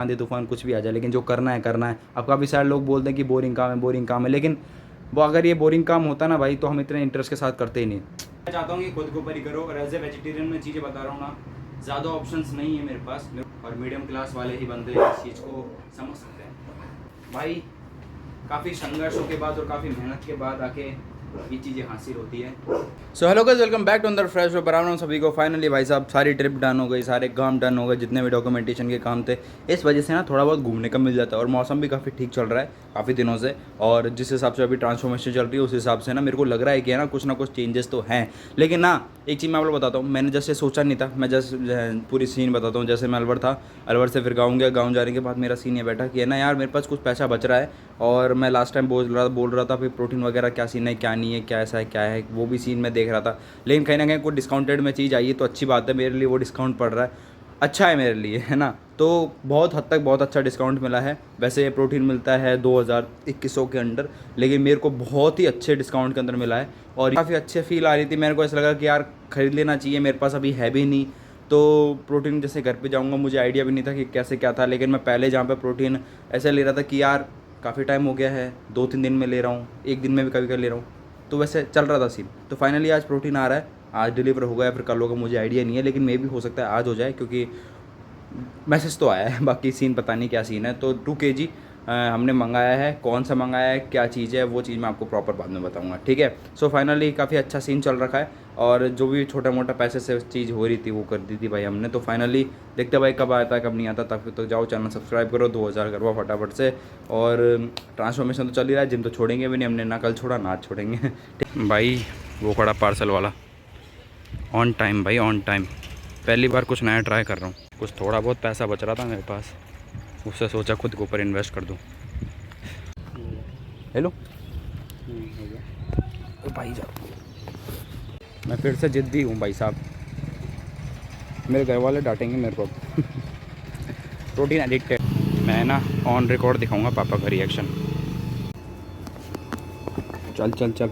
आंधी तूफान कुछ भी आ जाए, लेकिन जो करना है करना है। अब काफ़ी सारे लोग बोलते हैं कि बोरिंग काम है, लेकिन वो अगर ये बोरिंग काम होता ना भाई तो हम इतने इंटरेस्ट के साथ करते ही नहीं। मैं चाहता हूँ कि खुद के ऊपर ही करो, और एज ए वेजिटेरियन में चीज़ें बता रहा हूँ ना, ज़्यादा ऑप्शंस नहीं है मेरे पास, और मीडियम क्लास वाले ही बंदे इस चीज़ को समझ सकते हैं भाई। काफ़ी संघर्षों के बाद और काफ़ी मेहनत के बाद आके ये चीज़ें हासिल होती है। So hello guys, welcome back to अंदर फ्रेश। बराबर हूँ सभी को। फाइनली भाई साहब सारी ट्रिप डन हो गई, सारे काम डन हो गए, जितने भी डॉक्यूमेंटेशन के काम थे। इस वजह से ना थोड़ा बहुत घूमने का मिल जाता है, और मौसम भी काफ़ी ठीक चल रहा है काफ़ी दिनों से। और जिस हिसाब से अभी ट्रांसफॉर्मेशन चल रही है उस हिसाब से ना मेरे को लग रहा है कि है ना कुछ चेंजेस तो हैं। लेकिन ना एक चीज़ मैं आप लोग बताता हूँ, मैंने जैसे सोचा नहीं था। मैं जैसे पूरी सीन बताता हूँ। जैसे मैं अलवर था, अलवर से फिर गाँव गया। गाँव जाने के बाद मेरा सीन ये बैठा कि है ना यार मेरे पास कुछ पैसा बच रहा है, और मैं लास्ट टाइम बोल रहा था फिर प्रोटीन वगैरह क्या सीन है क्या नहीं है, क्या ऐसा है क्या है, वो भी सीन मैं देख रहा था। लेकिन कहीं ना कहीं कोई डिस्काउंटेड में चीज़ आई है तो अच्छी बात है मेरे लिए, वो डिस्काउंट पड़ रहा है, अच्छा है मेरे लिए, है ना। तो बहुत हद तक बहुत अच्छा डिस्काउंट मिला है। वैसे ये प्रोटीन मिलता है 2000-2100 के अंडर, लेकिन मेरे को बहुत ही अच्छे डिस्काउंट के अंदर मिला है, और काफ़ी अच्छे फील आ रही थी। मेरे को ऐसा लगा कि यार ख़रीद लेना चाहिए, मेरे पास अभी है भी नहीं। तो प्रोटीन जैसे घर पे जाऊंगा, मुझे आइडिया भी नहीं था कि कैसे क्या था, लेकिन मैं पहले जहाँ पे प्रोटीन ऐसे ले रहा था कि यार काफ़ी टाइम हो गया है, 2-3 दिन में ले रहा हूँ, एक दिन में भी कभी कभी ले रहा हूँ, तो वैसे चल रहा था सीन। तो फाइनली आज प्रोटीन आ रहा है, आज डिलीवर हो गया, फिर कल होगा, मुझे आइडिया नहीं है, लेकिन मे भी हो सकता है आज हो जाए, क्योंकि मैसेज तो आया है। बाकी सीन पता नहीं क्या सीन है। तो 2 kg हमने मंगाया है। कौन सा मंगाया है, क्या चीज़ है, वो चीज़ मैं आपको प्रॉपर बाद में बताऊंगा, ठीक है। सो फाइनली काफ़ी अच्छा सीन चल रखा है, और जो भी छोटा मोटा पैसे से चीज़ हो रही थी वो कर दी थी भाई हमने। तो फाइनली देखते भाई कब आता है कब नहीं आता, तब तो जाओ चैनल सब्सक्राइब करो, 2000 करवाओ फटाफट से। और ट्रांसफॉर्मेशन तो चल ही रहा है, जिम तो छोड़ेंगे भी नहीं हमने, ना कल छोड़ा ना आज छोड़ेंगे भाई। वो खड़ा पार्सल वाला ऑन टाइम भाई, ऑन टाइम। पहली बार कुछ नया ट्राई कर रहा हूँ। कुछ थोड़ा बहुत पैसा बच रहा था मेरे पास, उससे सोचा खुद के ऊपर इन्वेस्ट कर दूँ। हेलो भाई साहब, मैं फिर से ज़िद्दी हूँ भाई साहब, मेरे घर वाले डांटेंगे मेरे को। Protein addicted. मैं ना ऑन रिकॉर्ड दिखाऊंगा पापा का रिएक्शन। चल चल चल।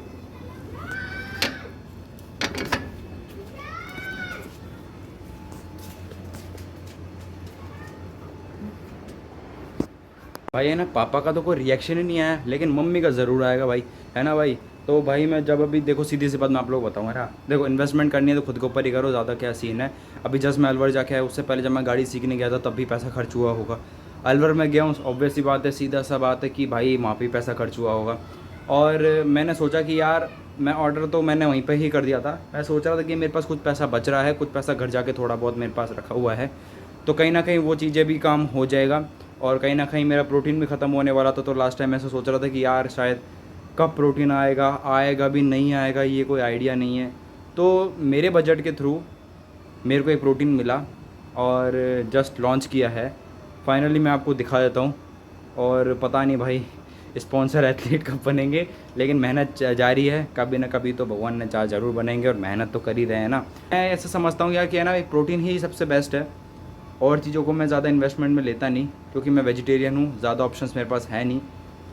भाई है ना, पापा का तो कोई रिएक्शन ही नहीं आया, लेकिन मम्मी का ज़रूर आएगा भाई, है ना भाई। तो भाई मैं जब अभी देखो सीधी सी बात मैं आप लोग बताऊँगा ना, देखो इन्वेस्टमेंट करनी है तो खुद के ऊपर ही करो, ज़्यादा क्या सीन है। अभी जस्ट मैं अलवर जाके आया, उससे पहले जब मैं गाड़ी सीखने गया था तब भी पैसा खर्च हुआ होगा। अलवर में गया हूँ, ऑब्वियस सी बात है, सीधा सा बात है कि भाई वहाँ पे पैसा खर्च हुआ होगा। और मैंने सोचा कि यार मैं ऑर्डर तो मैंने वहीं पर ही कर दिया था। मैं सोच रहा था कि मेरे पास कुछ पैसा बच रहा है, कुछ पैसा घर जाके थोड़ा बहुत मेरे पास रखा हुआ है, तो कहीं ना कहीं वो चीज़ें भी काम हो जाएगा। और कहीं ना कहीं मेरा प्रोटीन भी ख़त्म होने वाला था, तो लास्ट टाइम ऐसा सोच रहा था कि यार शायद कब प्रोटीन आएगा, आएगा भी नहीं आएगा ये कोई आइडिया नहीं है। तो मेरे बजट के थ्रू मेरे को एक प्रोटीन मिला, और जस्ट लॉन्च किया है। फाइनली मैं आपको दिखा देता हूँ, और पता नहीं भाई स्पॉन्सर एथलीट कब बनेंगे, लेकिन मेहनत जारी है, कभी ना कभी तो भगवान ने चाह ज़रूर बनेंगे, और मेहनत तो कर ही रहे हैं ना। मैं ऐसा समझता हूँ यार कि है ना, एक प्रोटीन ही सबसे बेस्ट है। और चीज़ों को मैं ज़्यादा इन्वेस्टमेंट में लेता नहीं, क्योंकि मैं वेजिटेरियन हूँ, ज़्यादा ऑप्शंस मेरे पास है नहीं।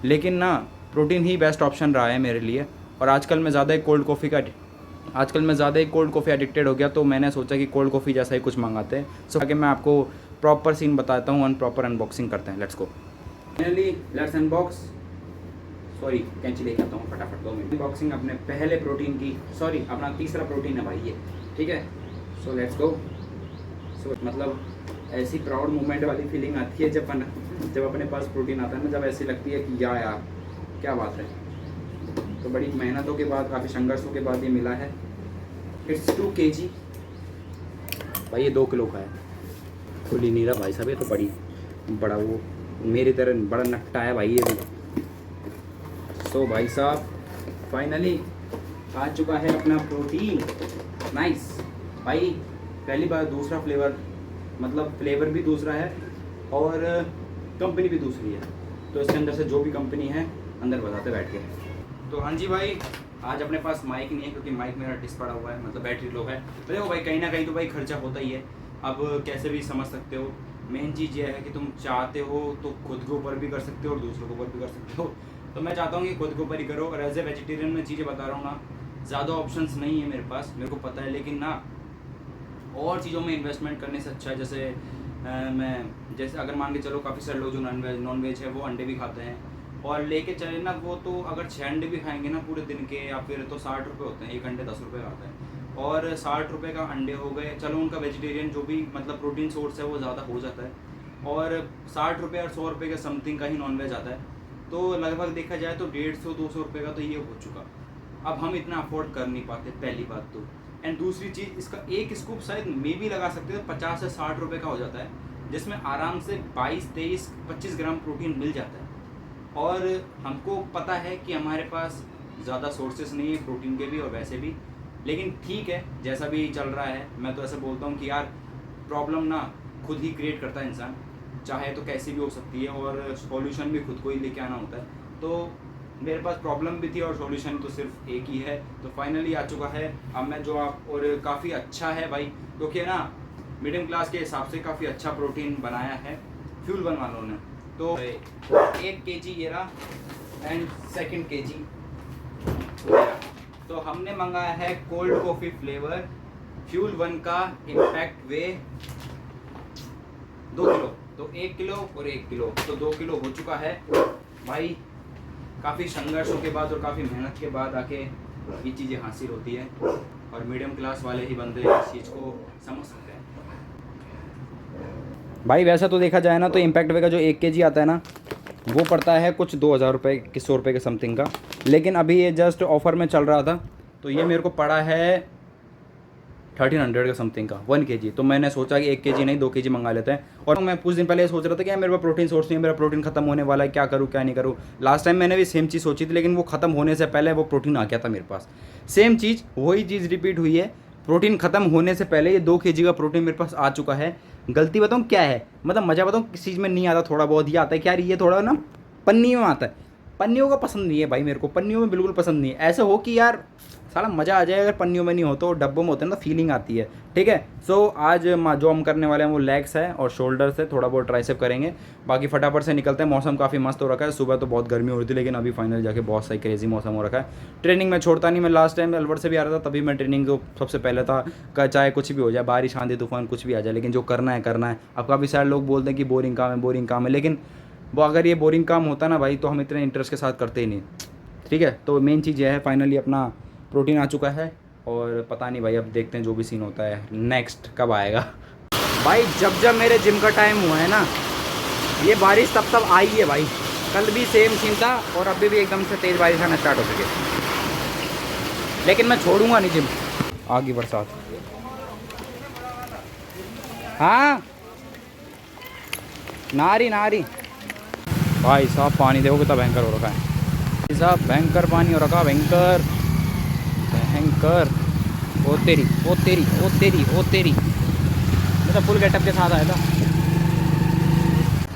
लेकिन ना प्रोटीन ही बेस्ट ऑप्शन रहा है मेरे लिए। और आजकल मैं ज़्यादा ही कोल्ड कॉफ़ी एडिक्टेड हो गया, तो मैंने सोचा कि कोल्ड कॉफ़ी जैसा ही कुछ मंगाते हैं। सो आगे मैं आपको प्रॉपर सीन बताता हूँ, प्रॉपर अनबॉक्सिंग करते हैं, let's go. Finally let's unbox. Sorry कैंची लेके आता हूँ फटाफट 2 मिनट। अनबॉक्सिंग अपने पहले प्रोटीन की, सॉरी अपना तीसरा प्रोटीन है भाई ये, ठीक है। So let's go. सो मतलब ऐसी प्राउड मोमेंट वाली फीलिंग आती है जब अपने पास प्रोटीन आता है ना, जब ऐसी लगती है कि यार क्या बात है। तो बड़ी मेहनतों के बाद, काफ़ी संघर्षों के बाद ये मिला है। इट्स 2 kg भाई, ये 2 किलो का है। खुल ही नहीं रहा भाई साहब, ये तो बड़ा वो मेरी तरह बड़ा नट्टा है भाई ये भी। सो भाई साहब फाइनली आ चुका है अपना प्रोटीन। नाइस भाई, पहली बार दूसरा फ्लेवर, मतलब फ्लेवर भी दूसरा है और कंपनी भी दूसरी है। तो इसके अंदर से जो भी कंपनी है अंदर बताते बैठ के। तो हाँ जी भाई, आज अपने पास माइक नहीं है, क्योंकि माइक मेरा डिस पड़ा हुआ है, मतलब बैटरी लो है। तो देखो भाई कहीं ना कहीं तो भाई खर्चा होता ही है, अब कैसे भी समझ सकते हो। मेन चीज़ ये है कि तुम चाहते हो तो खुद के ऊपर भी कर सकते हो और दूसरों के ऊपर भी कर सकते हो। तो मैं चाहता हूँ कि खुद के ऊपर ही करो, और एज ए वेजिटेरियन में चीज़ें बता रहा हूँ ना, ज़्यादा ऑप्शंस नहीं है मेरे पास, मेरे को पता है, लेकिन ना और चीज़ों में इन्वेस्टमेंट करने से अच्छा है। जैसे मैं जैसे अगर मान के चलो काफ़ी सारे लोग जो नॉन वेज है वो अंडे भी खाते हैं और लेके चले ना, वो तो अगर 6 अंडे भी खाएंगे ना पूरे दिन के, या फिर तो 60 रुपये होते हैं, एक अंडे 10 रुपये का आता है। और 60 रुपये का अंडे हो गए, चलो उनका वेजिटेरियन जो भी मतलब प्रोटीन सोर्स है वो ज़्यादा हो जाता है, और 60 रुपये और 100 रुपये के समथिंग का ही नॉन वेज आता है, तो लगभग देखा जाए तो 150-200 रुपये का तो ये हो चुका। अब हम इतना अफोर्ड कर नहीं पाते, पहली बात तो। एंड दूसरी चीज़, इसका एक स्कूप शायद मे भी लगा सकते हो 50 से 60 रुपये का हो जाता है, जिसमें आराम से 22-23-25 ग्राम प्रोटीन मिल जाता है। और हमको पता है कि हमारे पास ज़्यादा सोर्सेस नहीं है प्रोटीन के भी और वैसे भी, लेकिन ठीक है जैसा भी चल रहा है। मैं तो ऐसा बोलता हूँ कि यार प्रॉब्लम ना खुद ही क्रिएट करता है इंसान, चाहे तो कैसी भी हो सकती है, और सॉल्यूशन भी खुद को ही लेके आना होता है। तो मेरे पास प्रॉब्लम भी थी और सॉल्यूशन तो सिर्फ एक ही है, तो फाइनली आ चुका है। अब मैं जो आप, और काफ़ी अच्छा है भाई, क्योंकि ना मिडिल क्लास के हिसाब से काफ़ी अच्छा प्रोटीन बनाया है फ्यूल वन वालों ने। तो 1 kg ये रहा एंड 2 kg तो हमने मंगाया है cold coffee flavour fuel one का इम्पैक्ट वे 2 किलो, तो 1 किलो और 1 किलो, तो 2 किलो हो चुका है भाई। काफ़ी संघर्षों के बाद और काफ़ी मेहनत के बाद आके ये चीज़ें हासिल होती है, और मीडियम क्लास वाले ही बंदे इस चीज़ को समझ सकते हैं भाई। वैसा तो देखा जाए ना तो इम्पैक्ट वे का जो 1 kg आता है ना, वो पड़ता है कुछ 2000 रुपये कि 100 रुपये के समथिंग का, लेकिन अभी ये जस्ट ऑफ़र में चल रहा था, तो ये मेरे को पड़ा है 1300 का समथिंग का 1 kg। तो मैंने सोचा कि 1 kg नहीं 2 kg मंगा लेते हैं। और मैं कुछ दिन पहले ये सोच रहा था कि यार मेरे पास प्रोटीन सोर्स नहीं है, मेरा प्रोटीन खत्म होने वाला है, क्या करूँ क्या नहीं करूँ। लास्ट टाइम मैंने भी सेम चीज़ सोची थी, लेकिन वो ख़त्म होने से पहले वो प्रोटीन आ गया था मेरे पास। सेम चीज़ वही चीज़ रिपीट हुई है, प्रोटीन ख़त्म होने से पहले ये 2 kg का प्रोटीन मेरे पास आ चुका है। गलती बताऊँ क्या है, मतलब मज़ा बताऊँ किस चीज़ में नहीं आता, थोड़ा बहुत ही आता है कि यार ये थोड़ा ना पन्नी में आता है। पन्नियों का पसंद नहीं है भाई मेरे को, पन्नियों में बिल्कुल पसंद नहीं है। ऐसा हो कि यार साला मज़ा आ जाए, अगर पन्नियों में नहीं हो तो डब्बों में होते हैं ना, फीलिंग आती है। ठीक है, सो आज जो हम करने वाले हैं वो लेग्स है और शोल्डर्स है, थोड़ा बहुत ट्राइसेप करेंगे, बाकी फटाफट से निकलते हैं। मौसम काफ़ी मस्त हो रखा है, सुबह तो बहुत गर्मी हो रही थी, लेकिन अभी फाइनल जाके बहुत सही क्रेजी मौसम हो रखा है। ट्रेनिंग में छोड़ता नहीं, मैं लास्ट टाइम अलवर से भी आ रहा था, तभी मैं ट्रेनिंग जो सबसे पहले था, चाहे कुछ भी हो जाए, बारिश आंधी तूफान कुछ भी आ जाए, लेकिन जो करना है करना है। अब काफ़ी सारे लोग बोलते हैं कि बोरिंग काम है बोरिंग काम है, लेकिन वो अगर ये बोरिंग काम होता ना भाई, तो हम इतने इंटरेस्ट के साथ करते ही नहीं। ठीक है, तो मेन चीज़ यह है, फाइनली अपना प्रोटीन आ चुका है, और पता नहीं भाई अब देखते हैं जो भी सीन होता है नेक्स्ट कब आएगा। भाई जब जब मेरे जिम का टाइम हुआ है ना, ये बारिश तब तब आई है भाई। कल भी सेम सीन था और अभी भी एकदम से तेज़ बारिश आना स्टार्ट हो चुकी है, लेकिन मैं छोड़ूंगा नहीं जिम। आगे बरसात, हाँ नारी नारी भाई साहब, पानी देखो कितना भयंकर हो रखा है भाई साहब, भयंकर पानी हो रखा, भयंकर भयंकर। ओ तेरी ओ तेरी ओ तेरी ओ तेरी, मैं तो फुल गेटअप के साथ आया था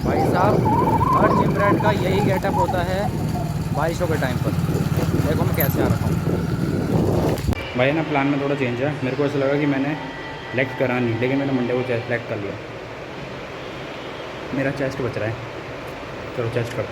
भाई साहब। हर जिम रैट का यही गेटअप होता है बारिशों के टाइम पर। देखो मैं कैसे आ रखा हूँ भाई ना। प्लान में थोड़ा चेंज है, मेरे को ऐसा लगा कि मैंने लेग करा नहीं, लेकिन मैंने मंडे को चेस्ट लेग कर लिया। मेरा चेस्ट बच रहा है, चलो चेस्ट कर।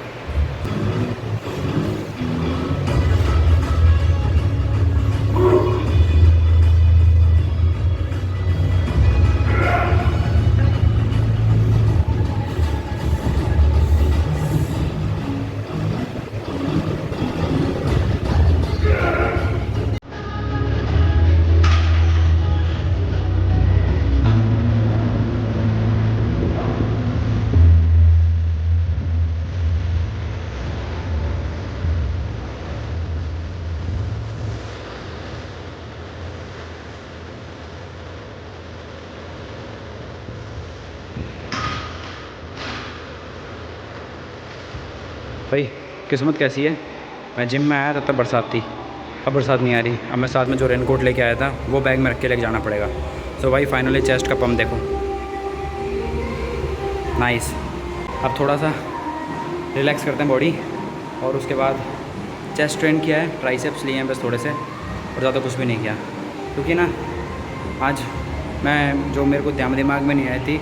भाई किस्मत कैसी है, मैं जिम में आया तब तक बरसात थी, अब बरसात नहीं आ रही। अब मैं साथ में जो रेनकोट लेके आया था वो बैग में रख के लेके जाना पड़ेगा। तो भाई फाइनली चेस्ट का पम्प देखो, नाइस। अब थोड़ा सा रिलैक्स करते हैं बॉडी, और उसके बाद चेस्ट ट्रेन किया है, ट्राइसेप्स लिए हैं बस थोड़े से, और ज़्यादा कुछ भी नहीं किया। क्योंकि ना आज मैं जो मेरे को दिमाग में नहीं आई थी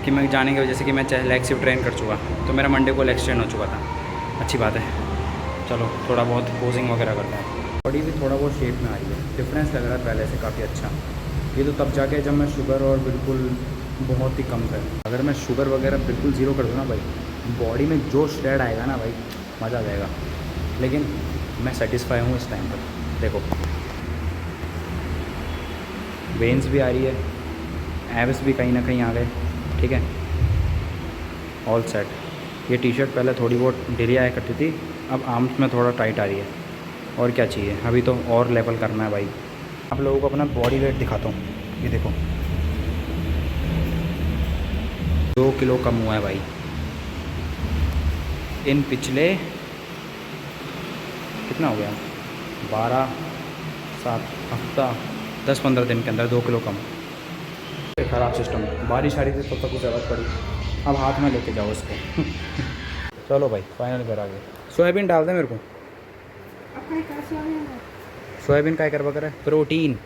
कि मैं जाने की वजह से कि मैं लेग सिर्फ ट्रेन कर चुका, तो मेरा मंडे को लेग ट्रेन हो चुका था। अच्छी बात है, चलो थोड़ा बहुत पोजिंग वगैरह करते हैं। बॉडी भी थोड़ा बहुत शेप में आ रही है, डिफरेंस लग रहा है पहले से काफ़ी अच्छा। ये तो तब जाके जब मैं शुगर और बिल्कुल बहुत ही कम है। अगर मैं शुगर वगैरह बिल्कुल ज़ीरो कर दूँ ना भाई, बॉडी में जो श्रेड आएगा ना भाई, मज़ा आ जाएगा। लेकिन मैं सेटिस्फाई हूँ इस टाइम पर। देखो वेन्स भी आ रही है, एब्स भी कहीं ना कहीं आ गए, ठीक है, ऑल सेट। ये टी शर्ट पहले थोड़ी बहुत ढीली आया करती थी, अब आर्म्स में थोड़ा टाइट आ रही है। और क्या चाहिए, अभी तो और लेवल करना है भाई। आप लोगों को अपना बॉडी वेट दिखाता हूँ, ये देखो 2 किलो कम हुआ है भाई इन पिछले, कितना हो गया, 12-7 हफ्ता 10-15 दिन के अंदर 2 किलो कम। ख़राब सिस्टम, बारिश आ रही थी तब तक कुछ ज़रूरत पड़ी, अब हाथ में लेके जाओ इसको। चलो भाई फाइनल घर आ गए। सोयाबीन डाल दे मेरे को, सोयाबीन का करवा कर प्रोटीन,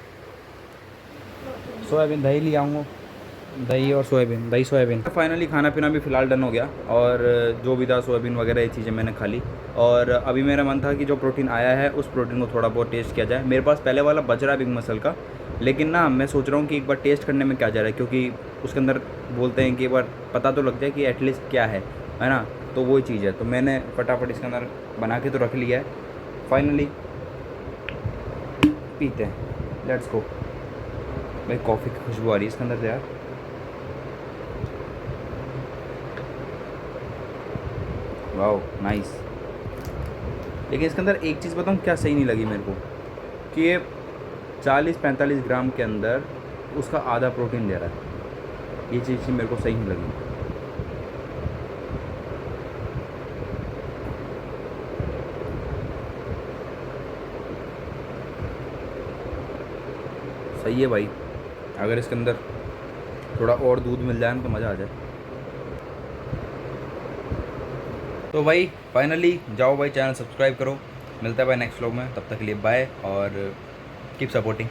सोयाबीन दही ले आऊँगा, दही और सोयाबीन, दही सोयाबीन। फाइनली खाना पीना भी फ़िलहाल डन हो गया, और जो भी था सोयाबीन वगैरह ये चीज़ें मैंने खा ली। और अभी मेरा मन था कि जो प्रोटीन आया है उस प्रोटीन को थोड़ा बहुत टेस्ट किया जाए। मेरे पास पहले वाला बच रहा है बिग मसल का, लेकिन ना मैं सोच रहा हूँ कि एक बार टेस्ट करने में क्या जा रहा है, क्योंकि उसके अंदर बोलते हैं कि एक बार पता तो लग जाए कि एटलीस्ट क्या है ना। तो वही चीज़ है, तो मैंने फटाफट इसके अंदर बना के तो रख लिया है। फाइनली पीते हैं, लेट्स गो। भाई कॉफ़ी की खुशबू आ रही है इसके अंदर से यार। Wow nice. लेकिन इसके अंदर एक चीज़ बताऊँ क्या सही नहीं लगी मेरे को, कि ये 40-45 ग्राम के अंदर उसका आधा प्रोटीन दे रहा है। ये चीज़ मेरे को सही नहीं लगी। सही है भाई, अगर इसके अंदर थोड़ा और दूध मिल जाए ना तो मज़ा आ जाए। तो भाई फाइनली जाओ भाई, चैनल सब्सक्राइब करो। मिलता है भाई नेक्स्ट व्लॉग में, तब तक के लिए बाय, और कीप सपोर्टिंग।